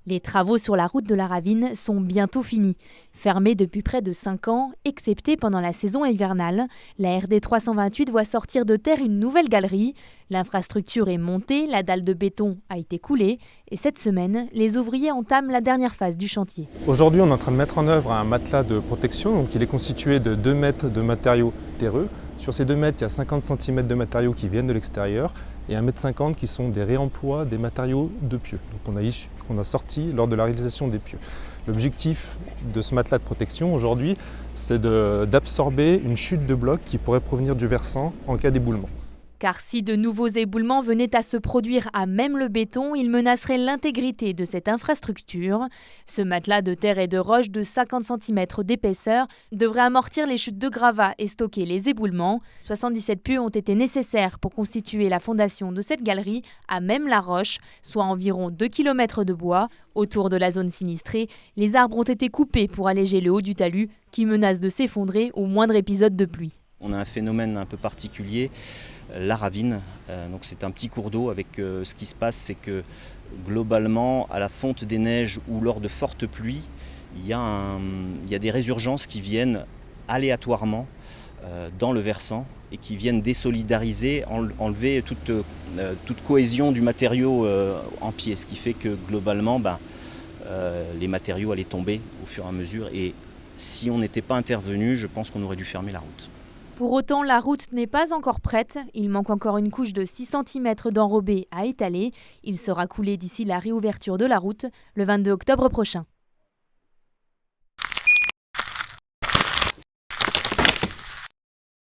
Les travaux sur la route de la Ravine sont bientôt finis. Fermée depuis près de 5 ans, excepté pendant la saison hivernale, la RD 328 voit sortir de terre une nouvelle galerie. L'infrastructure est montée, la dalle de béton a été coulée et cette semaine, les ouvriers entament la dernière phase du chantier. Aujourd'hui, on est en train de mettre en œuvre un matelas de protection. Donc, il est constitué de 2 mètres de matériaux terreux. Sur ces 2 mètres, il y a 50 cm de matériaux qui viennent de l'extérieur et 1,50 m qui sont des réemplois des matériaux de pieux. Donc on a sorti lors de la réalisation des pieux. L'objectif de ce matelas de protection aujourd'hui, c'est d'absorber une chute de blocs qui pourrait provenir du versant en cas d'éboulement. Car si de nouveaux éboulements venaient à se produire à même le béton, ils menaceraient l'intégrité de cette infrastructure. Ce matelas de terre et de roche de 50 cm d'épaisseur devrait amortir les chutes de gravats et stocker les éboulements. 77 pieux ont été nécessaires pour constituer la fondation de cette galerie à même la roche, soit environ 2 km de bois. Autour de la zone sinistrée, les arbres ont été coupés pour alléger le haut du talus qui menace de s'effondrer au moindre épisode de pluie. On a un phénomène un peu particulier, la Ravine. Donc c'est un petit cours d'eau avec ce qui se passe, c'est que globalement, à la fonte des neiges ou lors de fortes pluies, il y a des résurgences qui viennent aléatoirement dans le versant et qui viennent désolidariser, enlever toute cohésion du matériau en pied. Ce qui fait que globalement, les matériaux allaient tomber au fur et à mesure. Et si on n'était pas intervenu, je pense qu'on aurait dû fermer la route. Pour autant, la route n'est pas encore prête. Il manque encore une couche de 6 cm d'enrobé à étaler. Il sera coulé d'ici la réouverture de la route le 22 octobre prochain.